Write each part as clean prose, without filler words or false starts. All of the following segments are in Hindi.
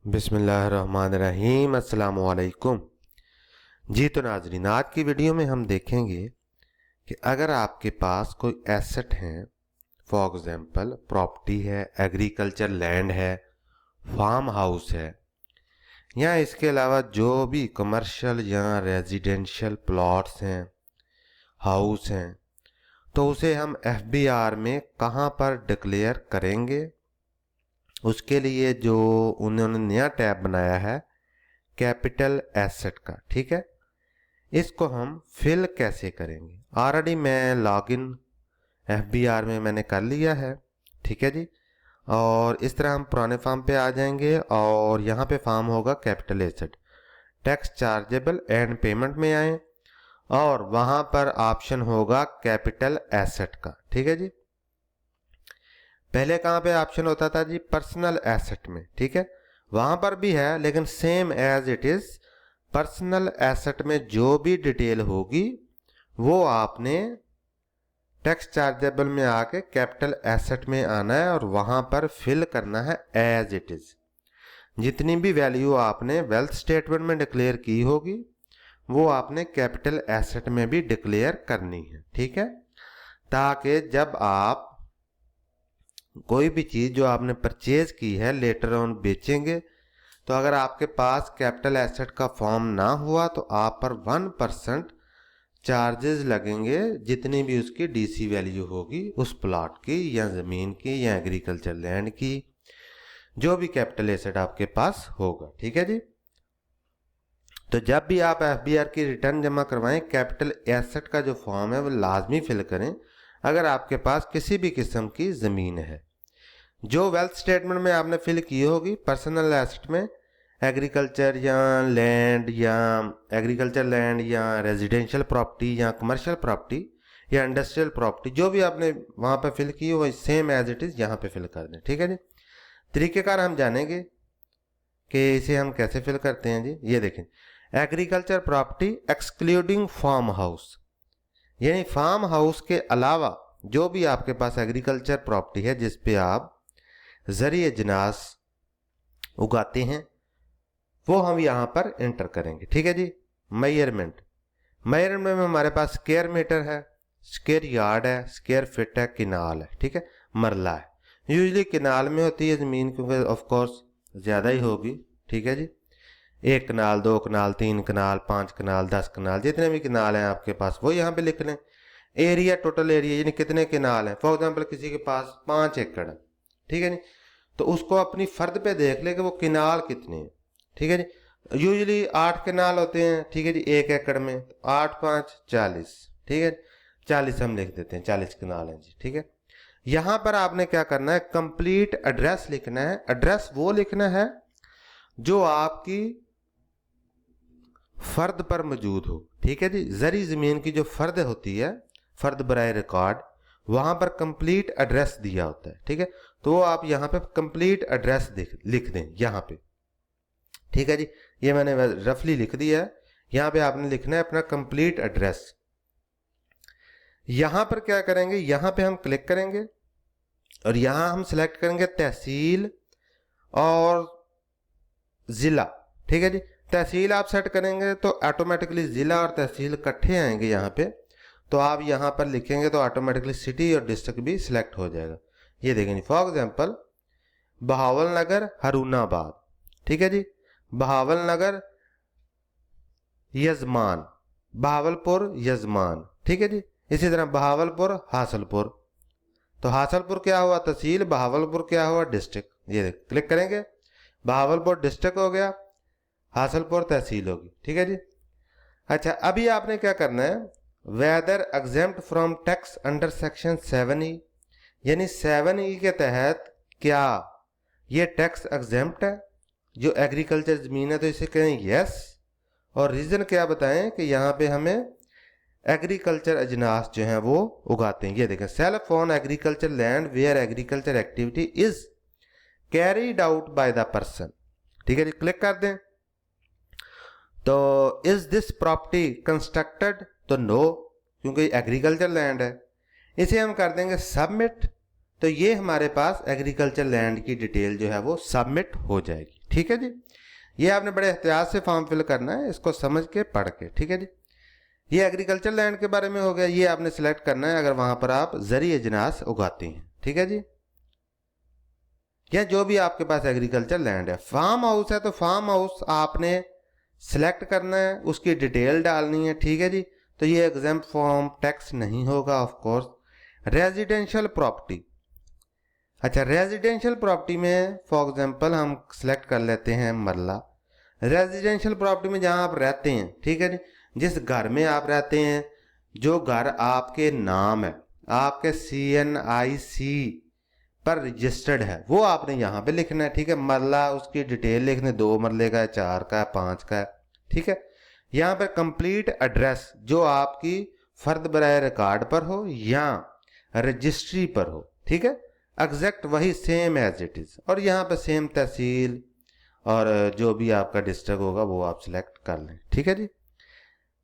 बिस्मिल्लाहिर्रहमानिर्रहीम अस्सलाम वालेकुम। जी तो नाजरीन, आज की वीडियो में हम देखेंगे कि अगर आपके पास कोई एसेट है, फॉर एग्जांपल प्रॉपर्टी है, एग्रीकल्चर लैंड है, फार्म हाउस है, या इसके अलावा जो भी कमर्शियल या रेजिडेंशियल प्लॉट्स हैं, हाउस हैं, तो उसे हम एफबीआर में कहाँ पर डिक्लेयर करेंगे। उसके लिए जो उन्होंने नया टैब बनाया है कैपिटल एसेट का, ठीक है, इसको हम फिल कैसे करेंगे। ऑलरेडी मैं लॉगिन एफबीआर में मैंने कर लिया है, ठीक है जी। और इस तरह हम पुराने फॉर्म पे आ जाएंगे और यहाँ पे फॉर्म होगा capital asset, tax chargeable and payment में आए और वहाँ पर ऑप्शन होगा कैपिटल एसेट का, ठीक है जी। पहले कहाँ पे ऑप्शन होता था जी, पर्सनल एसेट में, ठीक है, वहां पर भी है, लेकिन same as it is personal asset में जो भी डिटेल होगी वो आपने टैक्स चार्जेबल में आके कैपिटल एसेट में आना है और वहां पर फिल करना है एज इट इज। जितनी भी वैल्यू आपने वेल्थ स्टेटमेंट में डिक्लेयर की होगी वो आपने कैपिटल एसेट में भी डिक्लेयर करनी है, ठीक है, ताकि जब आप कोई भी चीज जो आपने परचेज की है लेटर ऑन बेचेंगे तो अगर आपके पास कैपिटल एसेट का फॉर्म ना हुआ तो आप पर 1% चार्जेस लगेंगे, जितनी भी उसकी डीसी वैल्यू होगी उस प्लॉट की या जमीन की या एग्रीकल्चर लैंड की, जो भी कैपिटल एसेट आपके पास होगा, ठीक है जी। तो जब भी आप एफबीआर की रिटर्न जमा करवाएं, कैपिटल एसेट का जो फॉर्म है वो लाजमी फिल करें अगर आपके पास किसी भी किस्म की जमीन है। जो वेल्थ स्टेटमेंट में आपने फिल की होगी पर्सनल एसेट में एग्रीकल्चर लैंड या रेजिडेंशियल प्रॉपर्टी या कमर्शियल प्रॉपर्टी या इंडस्ट्रियल प्रॉपर्टी, जो भी आपने वहां पर फिल की हो वही सेम एज इट इज यहाँ पे फिल कर दें, ठीक है जी। तरीकेकार हम जानेंगे कि इसे हम कैसे फिल करते हैं जी। ये देखें, agriculture property excluding farm house, यानी फार्म हाउस के अलावा जो भी आपके पास एग्रीकल्चर प्रॉपर्टी है जिसपे आप ज़रिए अजनास उगाते हैं वो हम यहाँ पर एंटर करेंगे, ठीक है जी। मेजरमेंट में हमारे पास स्क्वायर मीटर है, स्क्वायर यार्ड है, स्क्वायर फिट है, किनाल है, ठीक है, मरला है। यूजुअली किनाल में होती है ज़मीन क्योंकि ऑफ कोर्स ज़्यादा ही होगी, ठीक है जी। 1 कनाल, 2 कनाल, 3 कनाल, 5 कनाल, 10 कनाल, जितने भी कनाल हैं आपके पास वो यहाँ पे लिख लें। एरिया, टोटल एरिया यानी कितने कनाल हैं, फॉर एग्जाम्पल किसी के पास 5 एकड़ है, ठीक है जी, तो उसको अपनी फर्द पे देख ले कि वो किनाल कितने हैं, ठीक है जी। यूजुअली 8 किनाल होते हैं, ठीक है जी, 1 एकड़ में, 8 5 40, ठीक है, 40 हम लिख देते हैं, 40 किनाल हैं जी, ठीक है। यहां पर आपने क्या करना है, कंप्लीट एड्रेस लिखना है। एड्रेस वो लिखना है जो आपकी फर्द पर मौजूद हो, ठीक है जी। जरी जमीन की जो फर्द होती है, फर्द बराए रिकॉर्ड, वहां पर कंप्लीट एड्रेस दिया होता है, ठीक है, तो आप यहाँ पे कंप्लीट एड्रेस लिख दें यहाँ पे, ठीक है जी। ये मैंने रफली लिख दिया है, यहाँ पे आपने लिखना है अपना कंप्लीट एड्रेस। यहाँ पर क्या करेंगे, यहाँ पे हम क्लिक करेंगे और यहाँ हम सिलेक्ट करेंगे तहसील और जिला, ठीक है जी। तहसील आप सेट करेंगे तो ऑटोमेटिकली जिला और तहसील इकट्ठे आएंगे यहाँ पे, तो आप यहाँ पर लिखेंगे तो ऑटोमेटिकली सिटी और डिस्ट्रिक्ट भी सिलेक्ट हो जाएगा। ये देखेंगे, फॉर एग्जांपल बहावल नगर हरुणाबाद, ठीक है जी, बहावल नगर यजमान, बहावलपुर यजमान, ठीक है जी। इसी तरह बहावलपुर हासलपुर, तो हासलपुर क्या हुआ तहसील, बहावलपुर क्या हुआ डिस्ट्रिक्ट। ये क्लिक करेंगे, बहावलपुर डिस्ट्रिक्ट हो गया, हासलपुर तहसील होगी, ठीक है जी। अच्छा, अभी आपने क्या करना है, whether exempt from tax under section 7E, यानी 7E के तहत क्या ये टैक्स एग्जेम्प्ट है जो एग्रीकल्चर जमीन है, तो इसे कहें यस, और रीजन क्या बताएं कि यहाँ पे हमें एग्रीकल्चर अजनास जो हैं वो उगाते हैं। ये देखें, self on agriculture land where agriculture activity is carried out by the person, ठीक है जी। क्लिक कर दें तो इज दिस प्रॉपर्टी कंस्ट्रक्टेड, तो नो, क्योंकि एग्रीकल्चर लैंड है। इसे हम कर देंगे सबमिट, तो ये हमारे पास एग्रीकल्चर लैंड की डिटेल जो है वो सबमिट हो जाएगी। ठीक है जी, ये आपने बड़े एहतियात से फॉर्म फिल करना है, इसको समझ के पढ़ के। ठीक है जी, ये एग्रीकल्चर लैंड के बारे में हो गया। ये आपने सिलेक्ट करना है अगर वहां पर आप ज़री अजनास उगाते हैं। ठीक है जी, या जो भी आपके पास एग्रीकल्चर लैंड है। फार्म हाउस है तो फार्म हाउस आपने सिलेक्ट करना है, उसकी डिटेल डालनी है। ठीक है जी, तो ये एग्जाम फॉर्म टैक्स नहीं होगा ऑफ कोर्स। रेजिडेंशियल प्रॉपर्टी, अच्छा रेजिडेंशियल प्रॉपर्टी में फॉर एग्जांपल हम सिलेक्ट कर लेते हैं मरला। रेजिडेंशियल प्रॉपर्टी में जहां आप रहते हैं, ठीक है जी, जिस घर में आप रहते हैं, जो घर आपके नाम है, आपके CNIC पर रजिस्टर्ड है, वो आपने यहाँ पे लिखना है। ठीक है, मरला उसकी डिटेल लिखने, 2 मरले का है, 4 का है, 5 का है। ठीक है, यहाँ पर कंप्लीट एड्रेस जो आपकी फर्द बराए रिकॉर्ड पर हो या रजिस्ट्री पर हो। ठीक है, एग्जैक्ट वही सेम एज इट इज, और यहाँ पे सेम तहसील और जो भी आपका डिस्ट्रिक्ट होगा वो आप सिलेक्ट कर लें। ठीक है जी,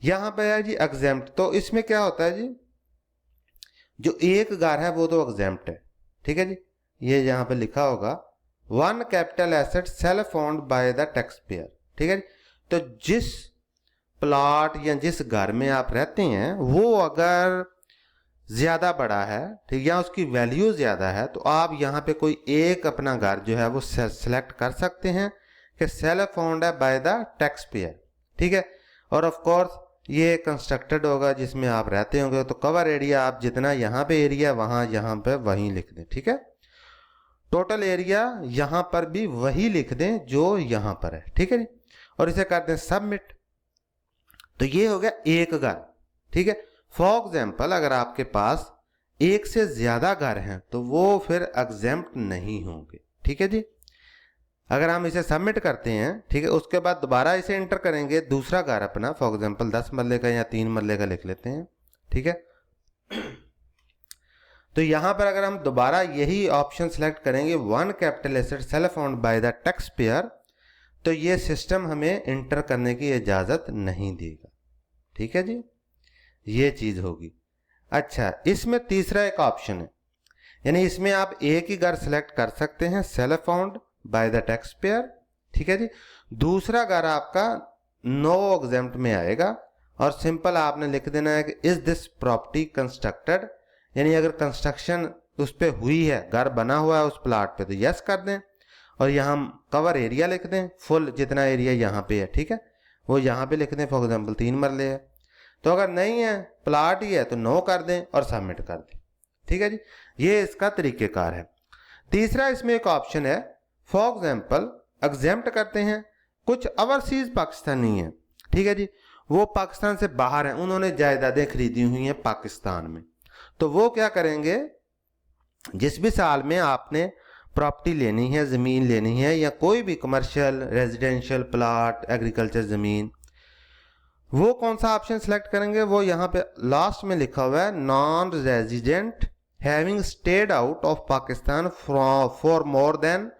यहाँ पे है जी एग्जेम्प्ट। तो इसमें क्या होता है जी, जो एक घर है वो तो एग्जेम्प्ट है। ठीक है जी, ये यहाँ पे लिखा होगा 1 capital asset self owned by the tax payer. ठीक है जी, तो जिस प्लॉट या जिस घर में आप रहते हैं वो अगर ज्यादा बड़ा है, ठीक, या उसकी वैल्यू ज्यादा है, तो आप यहाँ पे कोई एक अपना घर जो है वो सेलेक्ट कर सकते हैं कि सेल्फ ओन्ड है बाय द टैक्स पेयर। ठीक है, और ऑफ कोर्स ये कंस्ट्रक्टेड होगा जिसमें आप रहते होंगे, तो कवर एरिया आप जितना यहाँ पे एरिया वहां यहाँ पे वहीं लिख दें। ठीक है, टोटल एरिया यहाँ पर भी वही लिख दें जो यहाँ पर है। ठीक है जी, और इसे कर दें सबमिट। तो ये हो गया एक घर। ठीक है, फॉर एग्जाम्पल अगर आपके पास एक से ज्यादा घर हैं तो वो फिर एग्जेम्प्ट नहीं होंगे। ठीक है जी, अगर हम इसे सबमिट करते हैं, ठीक है, उसके बाद दोबारा इसे एंटर करेंगे, दूसरा घर अपना फॉर एग्जाम्पल 10 मरले का या 3 मरले का लिख लेते हैं। ठीक है, तो यहां पर अगर हम दोबारा यही ऑप्शन सेलेक्ट करेंगे 1 capital asset self owned by the tax payer, तो ये सिस्टम हमें एंटर करने की इजाजत नहीं देगा। ठीक है जी, ये चीज होगी। अच्छा, इसमें तीसरा एक ऑप्शन है, यानी इसमें आप एक ही घर सेलेक्ट कर सकते हैं self owned by the tax payer. ठीक है जी, दूसरा घर आपका नो एग्जेम्प्ट में आएगा और सिंपल आपने लिख देना है कि इज दिस प्रॉपर्टी कंस्ट्रक्टेड, यानी अगर कंस्ट्रक्शन उस पर हुई है, घर बना हुआ है उस प्लाट पे, तो यस कर दें और यहाँ कवर एरिया लिख दें, फुल जितना एरिया यहाँ पे है। ठीक है, वो यहाँ पे लिख दें, फॉर एग्जाम्पल 3 मरले है। तो अगर नहीं है, प्लाट ही है, तो नो कर दें और सबमिट कर दें। ठीक है जी, ये इसका तरीकेकार है। तीसरा इसमें एक ऑप्शन है, फॉर एग्जाम्पल एग्जेम्प्ट करते हैं कुछ ओवरसीज पाकिस्तानी हैं। ठीक है जी, वो पाकिस्तान से बाहर हैं, उन्होंने जायदादें खरीदी हुई हैं पाकिस्तान में, तो वो क्या करेंगे, जिस भी साल में आपने प्रॉपर्टी लेनी है, ज़मीन लेनी है, या कोई भी कमर्शियल, रेजिडेंशियल, प्लाट, एग्रीकल्चर ज़मीन, वो कौन सा ऑप्शन सेलेक्ट करेंगे, वो यहाँ पे लास्ट में लिखा हुआ है non resident having stayed out of Pakistan for more than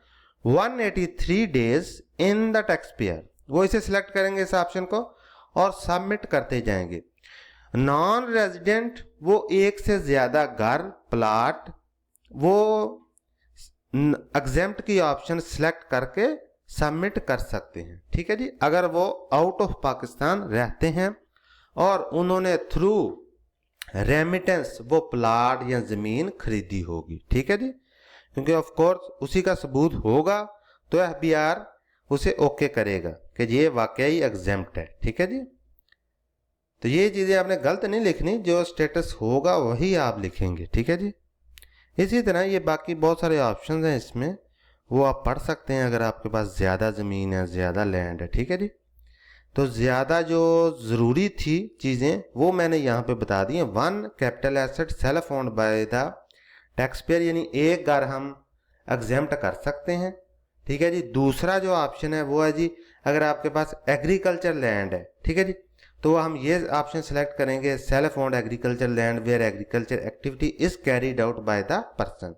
183 days in the taxpayer, वो इसे सिलेक्ट करेंगे इस ऑप्शन को और सबमिट करते जाएंगे। नॉन रेजिडेंट वो एक से ज्यादा घर, प्लाट, वो एग्जेम्प्ट की ऑप्शन सिलेक्ट करके सबमिट कर सकते हैं। ठीक है जी, अगर वो आउट ऑफ पाकिस्तान रहते हैं और उन्होंने थ्रू रेमिटेंस वो प्लाट या जमीन खरीदी होगी। ठीक है जी, क्योंकि ऑफ कोर्स उसी का सबूत होगा तो FBR उसे ओके करेगा कि ये वाकई एग्जेम्प्ट है। ठीक है जी, तो ये चीज़ें आपने गलत नहीं लिखनी, जो स्टेटस होगा वही आप लिखेंगे। ठीक है जी, इसी तरह ये बाकी बहुत सारे ऑप्शंस हैं इसमें, वो आप पढ़ सकते हैं अगर आपके पास ज़्यादा ज़मीन है, ज़्यादा लैंड है। ठीक है जी, तो ज़्यादा जो ज़रूरी थी चीज़ें वो मैंने यहाँ पे बता दी हैं। 1 capital asset self owned by the tax payer, यानी एक घर हम एग्जेम्प्ट कर सकते हैं। ठीक है जी, दूसरा जो ऑप्शन है वो है जी अगर आपके पास एग्रीकल्चर लैंड है, ठीक है जी, तो हम ये ऑप्शन सेलेक्ट करेंगे self owned agriculture land where agriculture activity is carried out by the person.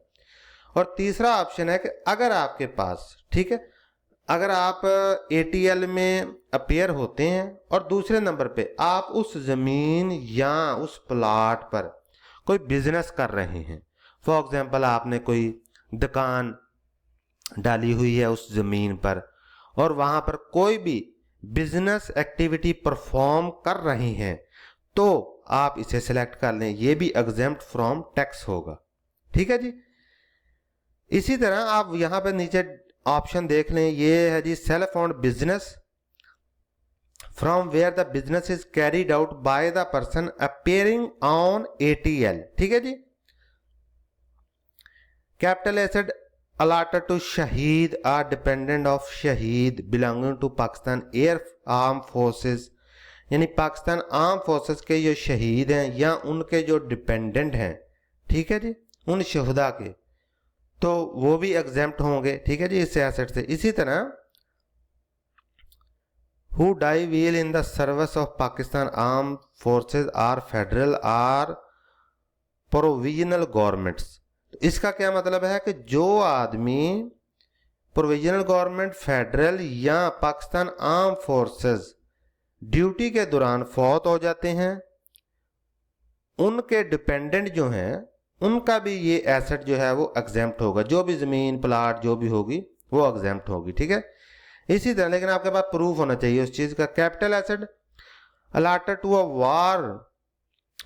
और तीसरा ऑप्शन है कि अगर आपके पास, ठीक है, अगर आप ATL में अपेयर होते हैं और दूसरे नंबर पे आप उस जमीन या उस प्लाट पर कोई बिजनेस कर रहे हैं, फॉर एग्जांपल आपने कोई दुकान डाली हुई है उस ज़मीन पर और वहाँ पर कोई भी बिजनेस एक्टिविटी परफॉर्म कर रही हैं तो आप इसे सिलेक्ट कर लें, ये भी एग्जेम्प्ट फ्रॉम टैक्स होगा। ठीक है जी। इसी तरह आप यहाँ पर नीचे ऑप्शन देख लें, ये है जी self owned business from where the business is carried out by the person appearing on ATL। ठीक है जी। Capital asset allotted to Shaheed are dependent of Shaheed belonging to Pakistan Air Armed Forces, यानी पाकिस्तान आर्म फोर्सेस के जो शहीद हैं या उनके जो डिपेंडेंट हैं, ठीक है जी, उन शहदा के, तो वो भी एग्जेम्प्ट होंगे। ठीक है जी, इस एसेट से। इसी तरह who die while in the service of Pakistan arm forces or federal or provisional governments. तो इसका क्या मतलब है कि जो आदमी प्रोविजनल गवर्नमेंट, फेडरल या पाकिस्तान आर्म फोर्सेस ड्यूटी के दौरान फौत हो जाते हैं, उनके डिपेंडेंट जो हैं उनका भी ये एसेट जो है वो एग्जेम्प्ट होगा। जो भी ज़मीन प्लाट जो भी होगी वो एग्जेम्प्ट होगी। ठीक है। इसी तरह लेकिन आपके पास प्रूफ होना चाहिए उस चीज़ का। Capital asset allotted to a war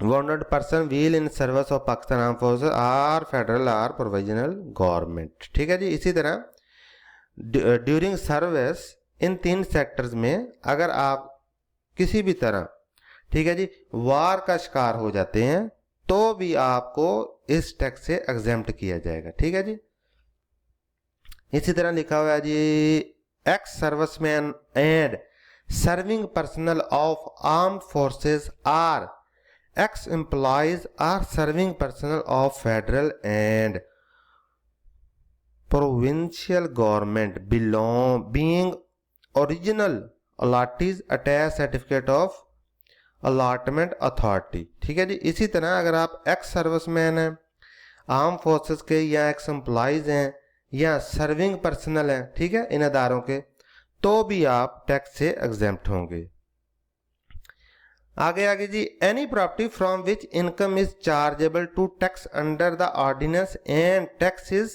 wounded person will in service of Pakistan Armed Forces or federal or provisional government। ठीक है जी। इसी तरह ड्यूरिंग सर्विस इन 3 सेक्टर्स में अगर आप किसी भी तरह, ठीक है जी, वार का शिकार हो जाते हैं तो भी आपको इस टैक्स से एग्जेम्प्ट किया जाएगा। ठीक है जी। इसी तरह लिखा हुआ है जी ex serviceman and serving personnel of armed forces are ex employees are serving personnel of federal and provincial government being original allottees attached certificate of allotment authority। ठीक है जी। इसी तरह अगर आप एक्स सर्विसमैन हैं, आर्म फोर्सेस के, या एक्स एम्प्लॉयज हैं या सर्विंग पर्सनल हैं, ठीक है, इन अदारों के, तो भी आप टैक्स से एग्जेम्प्ट होंगे। आगे जी any property from which income is chargeable to tax under the ordinance and tax is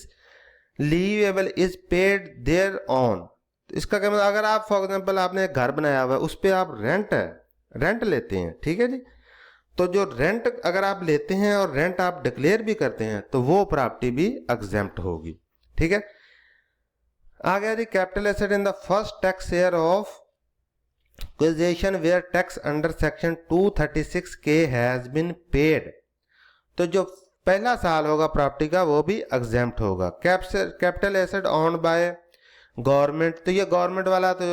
leviable is paid thereon. इसका क्या मतलब, अगर आप फॉर एग्जांपल आपने एक घर बनाया हुआ है, उस पर आप रेंट लेते हैं, ठीक है जी, तो जो रेंट अगर आप लेते हैं और रेंट आप डिक्लेयर भी करते हैं तो वो प्रॉपर्टी भी एग्जेम्प्ट होगी। ठीक है। आगे जी capital asset in the first tax year of acquisition where tax under section 236K has been paid। तो जो पहला साल होगा प्रॉपर्टी का वो भी एग्जेम्प्ट होगा। Capital asset on by government, तो ये गवर्नमेंट वाला तो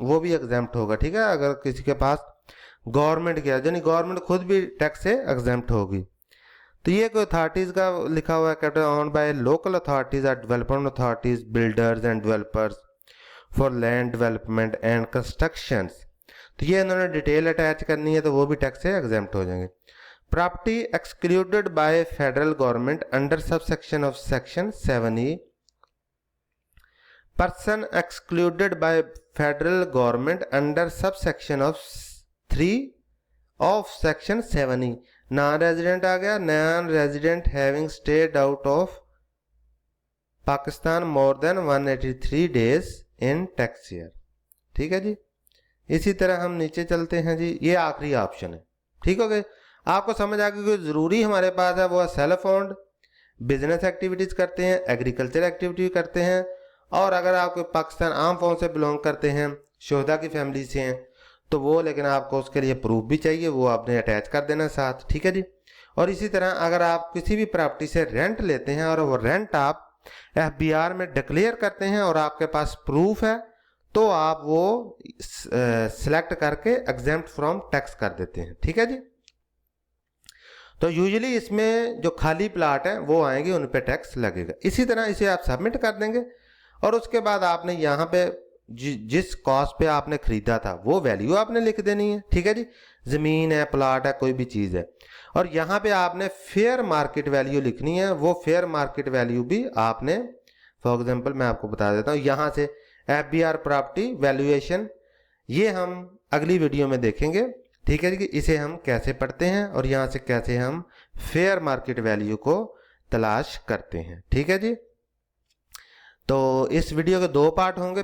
वो भी एग्जेम्प्ट होगा। ठीक है। अगर किसी के पास गवर्नमेंट किया, यानी गवर्नमेंट खुद भी टैक्स से एग्जेम्प्ट होगी। तो ये कोई अथॉरिटीज़ का लिखा हुआ है capital on by local authorities और development authorities, builders and developers for land development and constructions, तो ये इन्होंने डिटेल अटैच करनी है तो वो भी टैक्स से एग्जेम्प्ट हो जाएंगे। Property excluded by federal government under sub section of section 7E, person excluded by federal government under sub section of 3 of section 7E, non resident आ गया, non resident having stayed out of Pakistan more than 183 days in tax year. ठीक है जी। इसी तरह हम नीचे चलते हैं जी, ये आखिरी ऑप्शन है। ठीक हो गए, आपको समझ आ गई कि जरूरी हमारे पास है वो सेल्फ ओन्ड, बिजनेस एक्टिविटीज करते हैं, एग्रीकल्चर एक्टिविटी करते हैं, और अगर आप पाकिस्तान आर्म फोर्स से बिलोंग करते हैं, शोहदा की फैमिली से हैं, तो वो, लेकिन आपको उसके लिए प्रूफ भी चाहिए, वो आपने अटैच कर देना साथ। ठीक है जी। और इसी तरह अगर आप किसी भी प्रॉपर्टी से रेंट लेते हैं और वो रेंट आप FBR में डिक्लेयर करते हैं और आपके पास प्रूफ है, तो आप वो सिलेक्ट करके एग्जेम्प्ट फ्रॉम टैक्स कर देते हैं। ठीक है जी। तो यूजुअली इसमें जो खाली प्लाट है वो आएंगे, उन पे टैक्स लगेगा। इसी तरह इसे आप सबमिट कर देंगे और उसके बाद आपने यहाँ पे जिस कॉस्ट पे आपने खरीदा था वो वैल्यू आपने लिख देनी है। ठीक है जी। ज़मीन है, प्लाट है, कोई भी चीज़ है, और यहाँ पे आपने फेयर मार्केट वैल्यू लिखनी है। वो फेयर मार्केट वैल्यू भी आपने, फॉर एग्जांपल मैं आपको बता देता हूँ, यहाँ से FBR प्रॉपर्टी वैल्यूएशन, ये हम अगली वीडियो में देखेंगे। ठीक है जी, कि इसे हम कैसे पढ़ते हैं और यहाँ से कैसे हम फेयर मार्केट वैल्यू को तलाश करते हैं। ठीक है जी। तो इस वीडियो के 2 पार्ट होंगे।